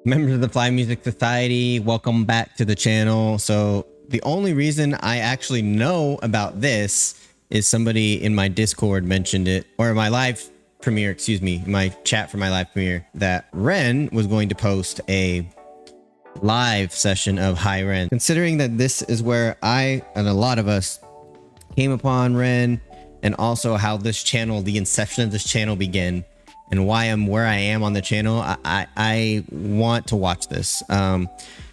Members of the Fly Music Society, welcome back to the channel. So the only reason I actually know about this is somebody in my Discord mentioned it, or my live premiere, excuse me, my chat for my live premiere, that Ren was going to post a live session of Hi Ren. Considering that this is where I and a lot of us came upon Ren, and also how this channel, the inception of this channel began, and why I'm where I am on the channel, I want to watch this.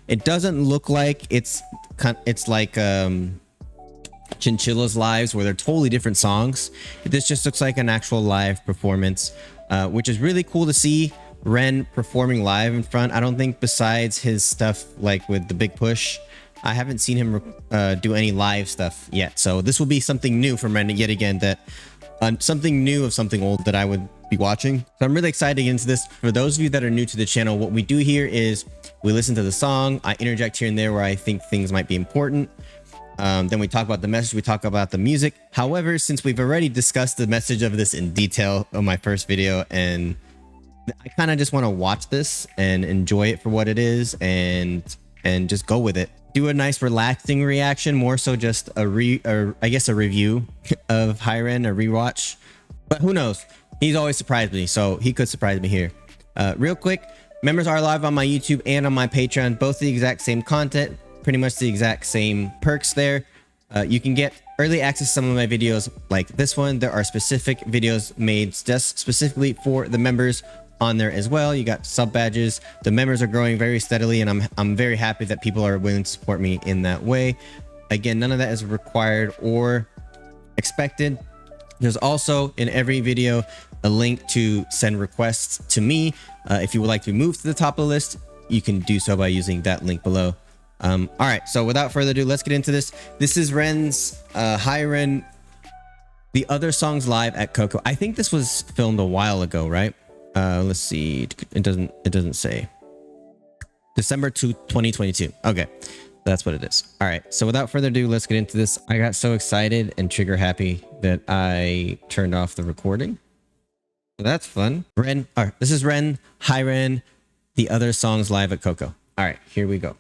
It doesn't look like it's like Chinchilla's lives, where they're totally different songs. This just looks like an actual live performance, which is really cool to see Ren performing live in front. I don't think, besides his stuff like with the Big Push, I haven't seen him do any live stuff yet. So this will be something new from Ren yet again, that something new of something old that I would be watching. So I'm really excited to get into this. For those of you that are new to the channel, what we do here is we listen to the song. I interject here and there where I think things might be important. Then we talk about the message, we talk about the music. However, since we've already discussed the message of this in detail on my first video, and I kind of just want to watch this and enjoy it for what it is, and just go with it. Do a nice relaxing reaction, more so just a review of Hi Ren, a rewatch. But who knows? He's always surprised me, so he could surprise me here. Real quick, members are live on my YouTube and on my Patreon, both the exact same content, pretty much the exact same perks there. You can get early access to some of my videos like this one. There are specific videos made just specifically for the members on there as well. You got sub badges. The members are growing very steadily, and I'm very happy that people are willing to support me in that way. Again, none of that is required or expected. There's also in every video a link to send requests to me. If you would like to move to the top of the list, you can do so by using that link below. All right, so without further ado, let's get into this. This is Ren's Hi Ren, the other songs live at Koko. I think this was filmed a while ago, right? Let's see. It doesn't say. December 2022. Okay, that's what it is. All right, so without further ado, let's get into this. I got so excited and trigger happy that I turned off the recording. So that's fun. Ren, this is Ren, Hi Ren, the other songs live at Koko. All right, here we go.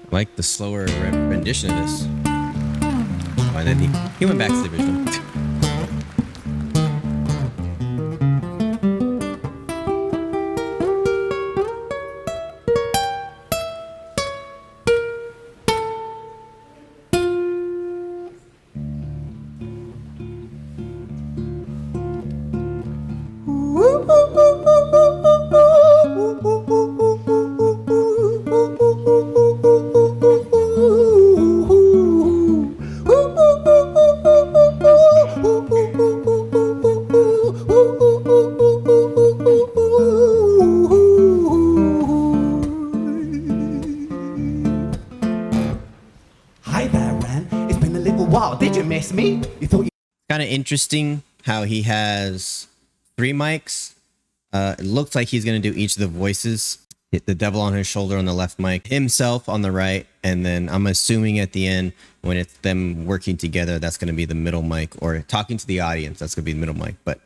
I like the slower rendition of this. Why did he went back to the original. Did you miss me? You thought you... Kind of interesting how he has 3 mics. It looks like he's going to do each of the voices. Hit the devil on his shoulder on the left mic, himself on the right, and then I'm assuming at the end when it's them working together, that's going to be the middle mic, or talking to the audience, that's going to be the middle mic. But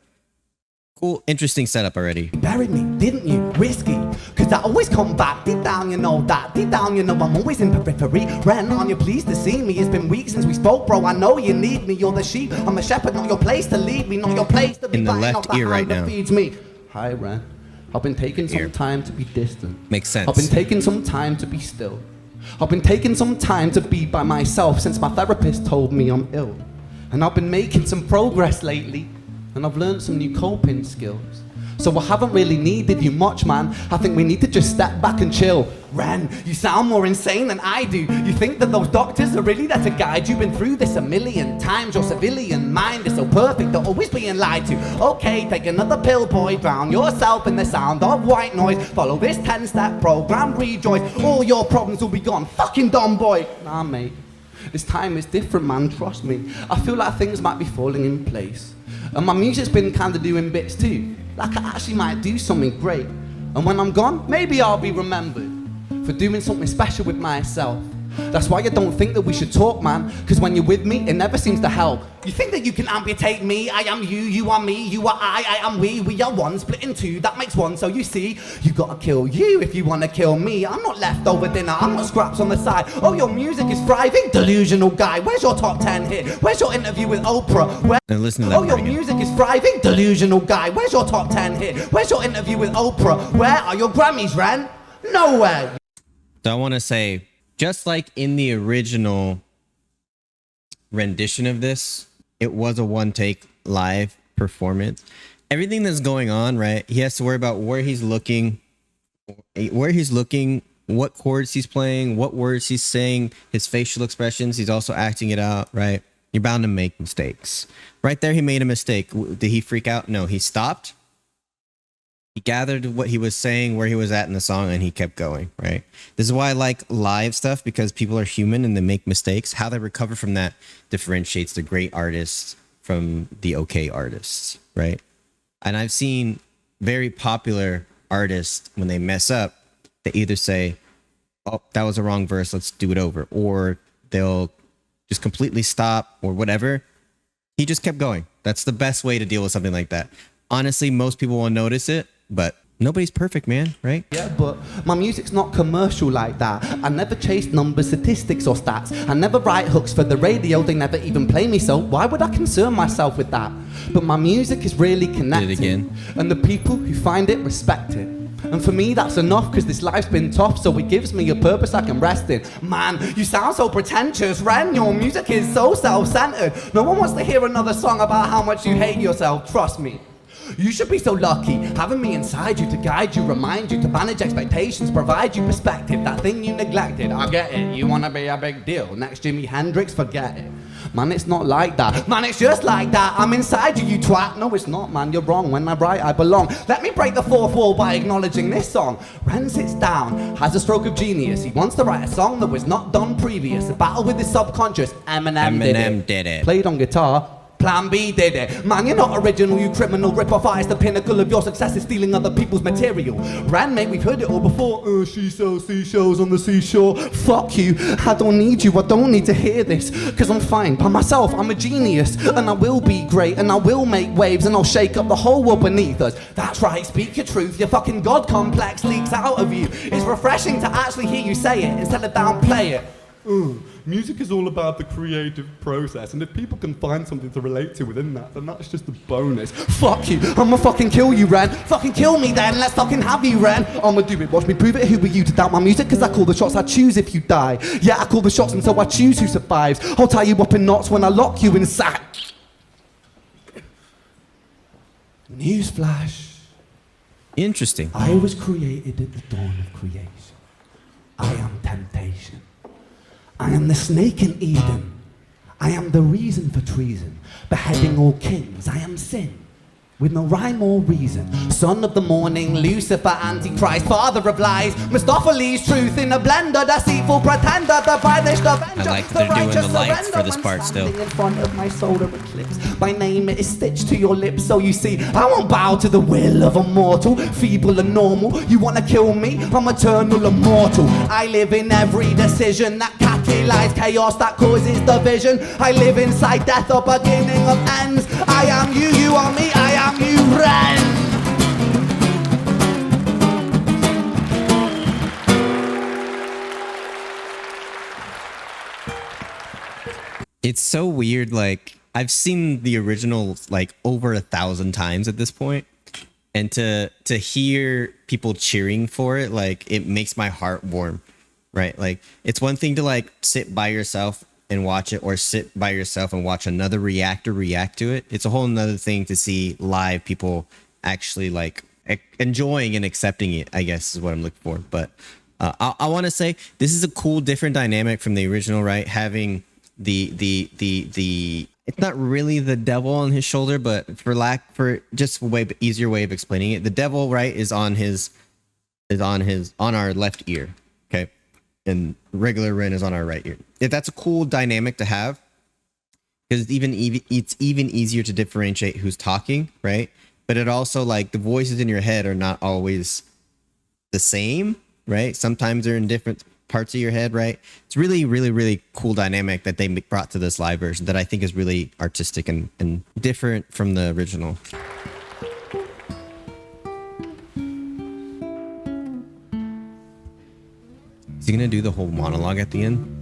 cool, interesting setup already. You buried me, didn't you? Risky, cause I always come back. Deep down you know that, deep down you know I'm always in periphery. Ren, aren't you pleased to see me? It's been weeks since we spoke, bro. I know you need me. You're the sheep, I'm a shepherd, not your place to lead me, not your place to be in the left ear right now. Feeds me. Hi Ren, I've been taking some time to be distant. Makes sense. I've been taking some time to be still. I've been taking some time to be by myself since my therapist told me I'm ill. And I've been making some progress lately, and I've learned some new coping skills. So I haven't really needed you much, man. I think we need to just step back and chill. Ren, you sound more insane than I do. You think that those doctors are really there to guide you? Been through this a million times. Your civilian mind is so perfect, they're always being lied to. Okay, take another pill, boy. Drown yourself in the sound of white noise. Follow this 10-step program, rejoice. All your problems will be gone. Fucking dumb boy. Nah, mate. This time it's different, man, trust me. I feel like things might be falling in place. And my music's been kind of doing bits too. Like I actually might do something great. And when I'm gone, maybe I'll be remembered for doing something special with myself. That's why I don't think that we should talk, man. Cause when you're with me, it never seems to help. You think that you can amputate me? I am you, you are me, you are I am we are one, split in two, that makes one. So you see, you gotta kill you if you wanna kill me. I'm not leftover dinner, I'm not scraps on the side. Oh, your music is thriving, delusional guy. Where's your top 10 hit? Where's your interview with Oprah? And listen to that. Oh, your music is thriving, delusional guy. Where's your top 10 hit? Where's your interview with Oprah? Where are your Grammys, Ren? Nowhere. So I want to say, just like in the original rendition of this, it was a one take live performance. Everything that's going on, right? He has to worry about where he's looking, what chords he's playing, what words he's saying, his facial expressions. He's also acting it out, right? You're bound to make mistakes. Right there, he made a mistake. Did he freak out? No, he stopped. He gathered what he was saying, where he was at in the song, and he kept going, right? This is why I like live stuff, because people are human and they make mistakes. How they recover from that differentiates the great artists from the okay artists, right? And I've seen very popular artists, when they mess up, they either say, oh, that was a wrong verse, let's do it over. Or they'll just completely stop or whatever. He just kept going. That's the best way to deal with something like that. Honestly, most people won't notice it, but nobody's perfect, man, right? Yeah, but my music's not commercial like that. I never chase numbers, statistics, or stats. I never write hooks for the radio, they never even play me, so why would I concern myself with that? But my music is really connected. Did it again. And the people who find it respect it. And for me, that's enough, because this life's been tough, so it gives me a purpose I can rest in. Man, you sound so pretentious, Ren. Your music is so self-centered. No one wants to hear another song about how much you hate yourself, trust me. You should be so lucky, having me inside you to guide you, remind you, to manage expectations, provide you perspective, that thing you neglected. I get it, you wanna be a big deal, next Jimi Hendrix, forget it. Man, it's not like that, man, it's just like that. I'm inside you, you twat. No, it's not, man, you're wrong. When I write, I belong. Let me break the fourth wall by acknowledging this song. Ren sits down, has a stroke of genius. He wants to write a song that was not done previous. A battle with his subconscious. Eminem did it. Played on guitar. Plan B did it. Man, you're not original, you criminal rip-off artist. The pinnacle of your success is stealing other people's material. Ren, mate, we've heard it all before. She sells seashells on the seashore. Fuck you, I don't need you, I don't need to hear this. Cause I'm fine by myself, I'm a genius. And I will be great, and I will make waves, and I'll shake up the whole world beneath us. That's right, speak your truth, your fucking God complex leaks out of you. It's refreshing to actually hear you say it, instead of downplay it. Music is all about the creative process, and if people can find something to relate to within that, then that's just a bonus. Fuck you, I'ma fucking kill you, Ren. Fucking kill me then, let's fucking have you, Ren. I'ma do it, watch me prove it. Who are you to doubt my music? Cause I call the shots, I choose if you die. Yeah, I call the shots, and so I choose who survives. I'll tie you up in knots when I lock you inside. Newsflash. Interesting. I was created at the dawn of creation. I am temptation. I am the snake in Eden. I am the reason for treason, beheading all kings. I am sin, with no rhyme or reason. Son of the morning, Lucifer, Antichrist, father of lies. Mephistophelies, truth in a blender, deceitful pretender, the banished avenger. I like that they're doing the lights for this part still. In front of my solar eclipse, my name is stitched to your lips, so you see, I won't bow to the will of a mortal, feeble and normal. You wanna kill me? I'm eternal, immortal. I live in every decision that catalyzes chaos, that causes division. I live inside death, the beginning of ends. I am you, you are me, I am you, Ren. It's so weird. Like, I've seen the original like over 1,000 times at this point, and to hear people cheering for it, like, it makes my heart warm, right? Like, it's one thing to like sit by yourself and watch it, or sit by yourself and watch another reactor react to it. It's a whole nother thing to see live people actually like enjoying and accepting it, I guess is what I'm looking for. But I want to say this is a cool, different dynamic from the original, right? Having the it's not really the devil on his shoulder, but for just a way easier way of explaining it, the devil, right, is on our left ear. Okay. and regular Ren is on our right ear. If that's a cool dynamic to have, because it's even easier to differentiate who's talking, right? But it also, like, the voices in your head are not always the same, right? Sometimes they're in different parts of your head, right? It's really, really, really cool dynamic that they brought to this live version that I think is really artistic and different from the original. Is he gonna do the whole monologue at the end?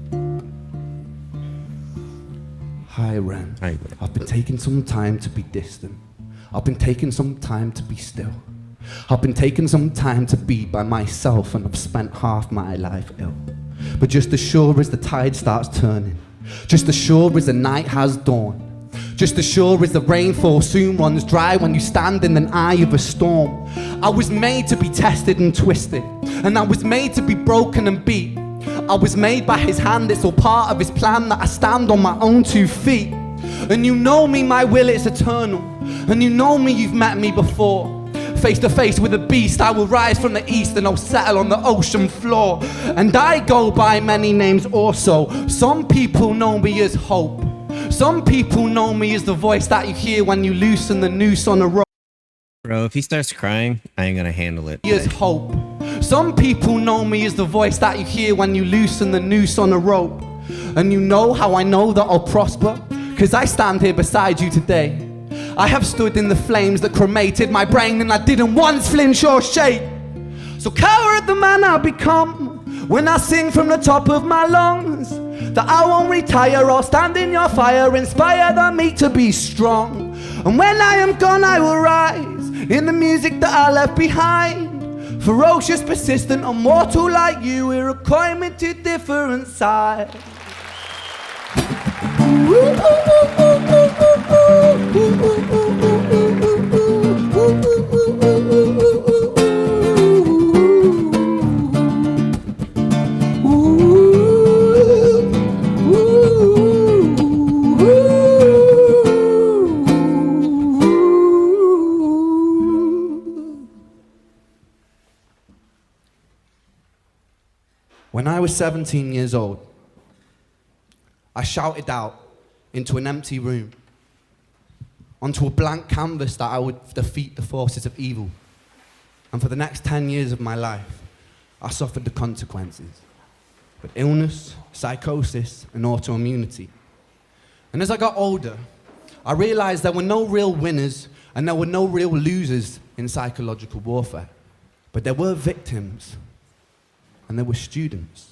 Hi Ren. Hi, Ren. I've been taking some time to be distant. I've been taking some time to be still. I've been taking some time to be by myself, and I've spent half my life ill. But just as sure as the tide starts turning, just as sure as the night has dawned, just as sure as the rainfall soon runs dry when you stand in an eye of a storm, I was made to be tested and twisted, and I was made to be broken and beat. I was made by his hand, it's all part of his plan that I stand on my own 2 feet. And you know me, my will is eternal, and you know me, you've met me before. Face to face with a beast, I will rise from the east and I'll settle on the ocean floor. And I go by many names also. Some people know me as hope. Some people know me as the voice that you hear when you loosen the noose on a rope. Bro, if he starts crying, I ain't gonna handle it. As hope. Some people know me as the voice that you hear when you loosen the noose on a rope. And you know how I know that I'll prosper? 'Cause I stand here beside you today. I have stood in the flames that cremated my brain, and I didn't once flinch or shake. So coward the man I become when I sing from the top of my lungs, that I won't retire or stand in your fire, inspired on me to be strong. And when I am gone I will rise in the music that I left behind. Ferocious, persistent, immortal like you, we're a coin with 2 different sides. When I was 17 years old, I shouted out into an empty room, onto a blank canvas, that I would defeat the forces of evil. And for the next 10 years of my life, I suffered the consequences, with illness, psychosis, and autoimmunity. And as I got older, I realized there were no real winners and there were no real losers in psychological warfare. But there were victims and there were students.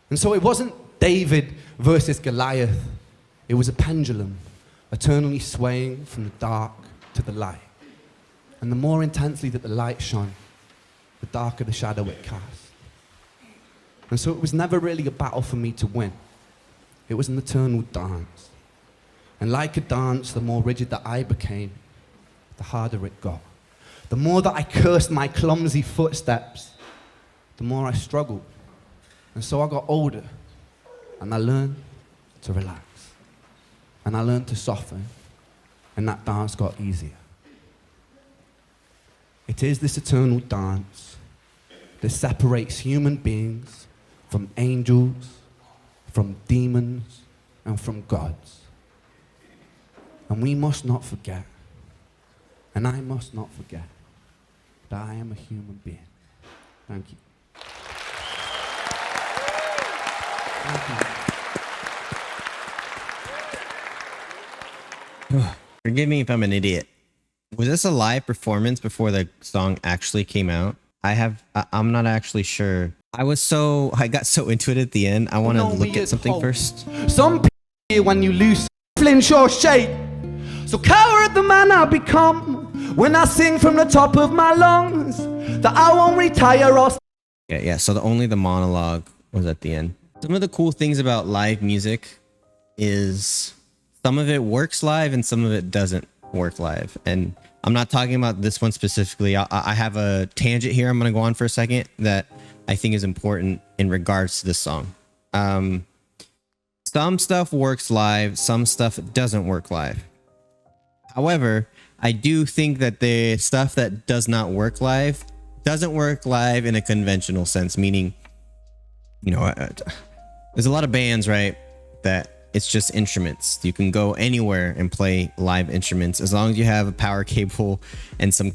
And so it wasn't David versus Goliath. It was a pendulum, eternally swaying from the dark to the light. And the more intensely that the light shone, the darker the shadow it cast. And so it was never really a battle for me to win. It was an eternal dance. And like a dance, the more rigid that I became, the harder it got. The more that I cursed my clumsy footsteps, the more I struggled. And so I got older, and I learned to relax. And I learned to soften, and that dance got easier. It is this eternal dance that separates human beings from angels, from demons, and from gods. And we must not forget, and I must not forget, that I am a human being. Thank you. Thank you. Forgive me if I'm an idiot. Was this a live performance before the song actually came out? I'm not actually sure. I got so into it at the end. I want to look at something first. Some people here when you lose, flinch or shake. So coward the man I become when I sing from the top of my lungs, that I won't retire or... Yeah. So only the monologue was at the end. Some of the cool things about live music is some of it works live and some of it doesn't work live. And I'm not talking about this one specifically. I have a tangent here I'm going to go on for a second that I think is important in regards to this song. Some stuff works live, some stuff doesn't work live. However, I do think that the stuff that does not work live doesn't work live in a conventional sense, meaning you know, there's a lot of bands, right, that it's just instruments. You can go anywhere and play live instruments as long as you have a power cable and some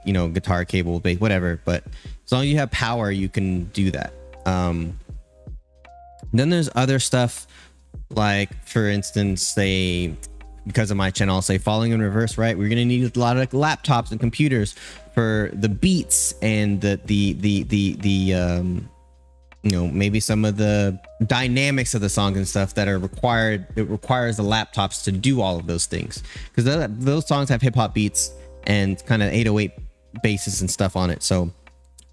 you know, guitar cable, bass, whatever. But as long as you have power, you can do that. Then there's other stuff, like for instance, say, because of my channel, I'll say falling in reverse, right? We're gonna need a lot of laptops and computers for the beats and the you know, maybe some of the dynamics of the songs and stuff that are required. It requires the laptops to do all of those things, because those songs have hip hop beats and kind of 808 basses and stuff on it. So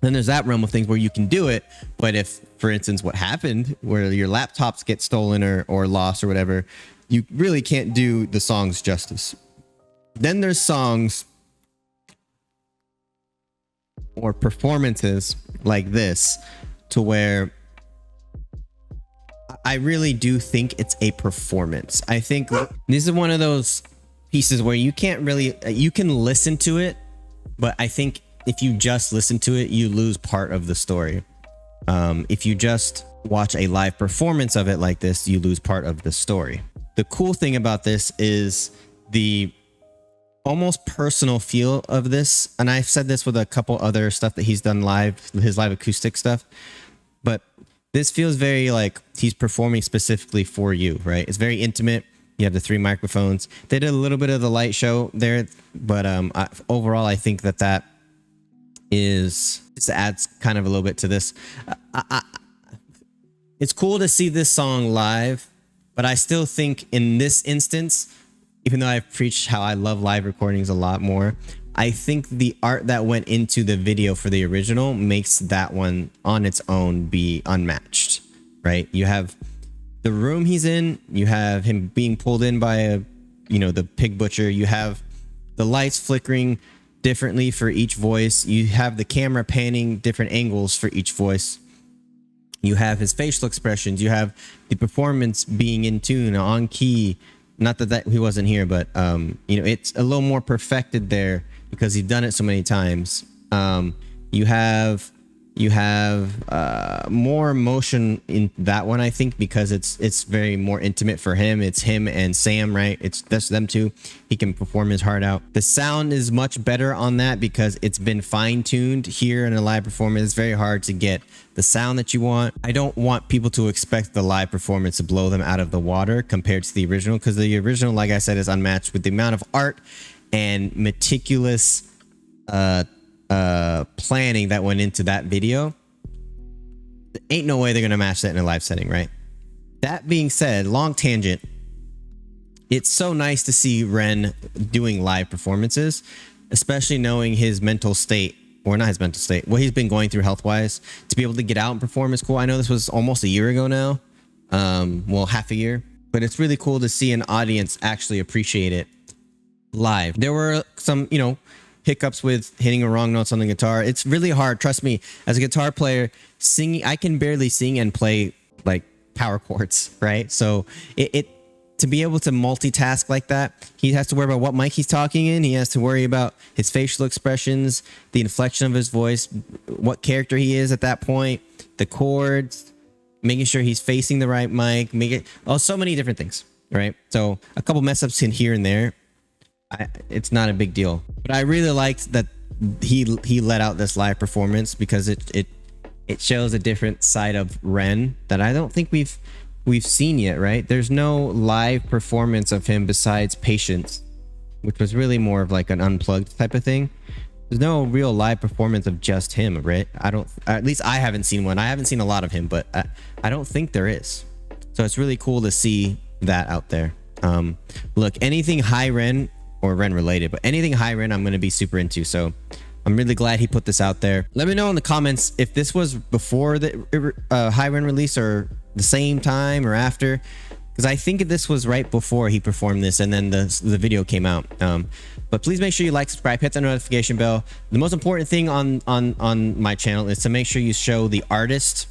then there's that realm of things where you can do it. But if, for instance, what happened where your laptops get stolen or lost or whatever, you really can't do the songs justice. Then there's songs or performances like this, to where I really do think it's a performance. I think this is one of those pieces where you can't really, you can listen to it, but I think if you just listen to it, you lose part of the story. If you just watch a live performance of it like this, you lose part of the story. The cool thing about this is the almost personal feel of this. And I've said this with a couple other stuff that he's done live, his live acoustic stuff, but this feels very like he's performing specifically for you, right? It's very intimate. You have the 3 microphones. They did a little bit of the light show there, but overall, I think that just adds kind of a little bit to this. It's cool to see this song live, but I still think in this instance, even though I've preached how I love live recordings a lot more, I think the art that went into the video for the original makes that one on its own be unmatched, right? You have the room he's in, you have him being pulled in by the pig butcher, you have the lights flickering differently for each voice, you have the camera panning different angles for each voice, you have his facial expressions, you have the performance being in tune, on key. Not that he wasn't here, but it's a little more perfected there because he's done it so many times. You have more emotion in that one, I think, because it's very more intimate for him. It's him and Sam, right? It's just them two. He can perform his heart out. The sound is much better on that because it's been fine-tuned. Here in a live performance, it's very hard to get the sound that you want. I don't want people to expect the live performance to blow them out of the water compared to the original, because the original, like I said, is unmatched with the amount of art and meticulous planning that went into that video. Ain't no way they're gonna match that in a live setting, right? That being said, long tangent, it's so nice to see Ren doing live performances, especially knowing his mental state, or not his mental state, what he's been going through health wise. To be able to get out and perform is cool. I know this was almost a year ago now, well, half a year, but it's really cool to see an audience actually appreciate it live. There were some hiccups with hitting the wrong notes on the guitar. It's really hard, trust me, as a guitar player, singing. I can barely sing and play like power chords, right? So it to be able to multitask like that, he has to worry about what mic he's talking in. He has to worry about his facial expressions, the inflection of his voice, what character he is at that point, the chords, making sure he's facing the right mic, so many different things, right? So a couple mess ups in here and there, it's not a big deal. But I really liked that he let out this live performance, because it shows a different side of Ren that I don't think we've seen yet, right? There's no live performance of him besides Patience, which was really more of like an unplugged type of thing. There's no real live performance of just him, right? At least I haven't seen one. I haven't seen a lot of him, but I don't think there is. So it's really cool to see that out there. Look, anything Hi Ren, or Ren related, but anything Hi Ren I'm going to be super into. So I'm really glad he put this out there. Let me know in the comments if this was before the Hi Ren release, or the same time, or after, because I think this was right before he performed this and then the video came out. But please make sure you like, subscribe, hit the notification bell. The most important thing on my channel is to make sure you show the artist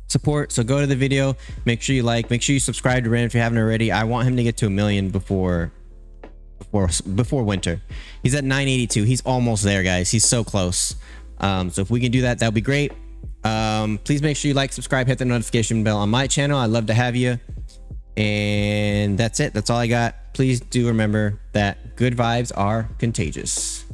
support. So go to the video, make sure you like, make sure you subscribe to Ren if you haven't already. I want him to get to 1 million before winter. He's at 982. He's almost there, guys. He's so close. So if we can do that, that would be great. Please make sure you like, subscribe, hit the notification bell on my channel. I'd love to have you. And that's it. That's all I got. Please do remember that good vibes are contagious.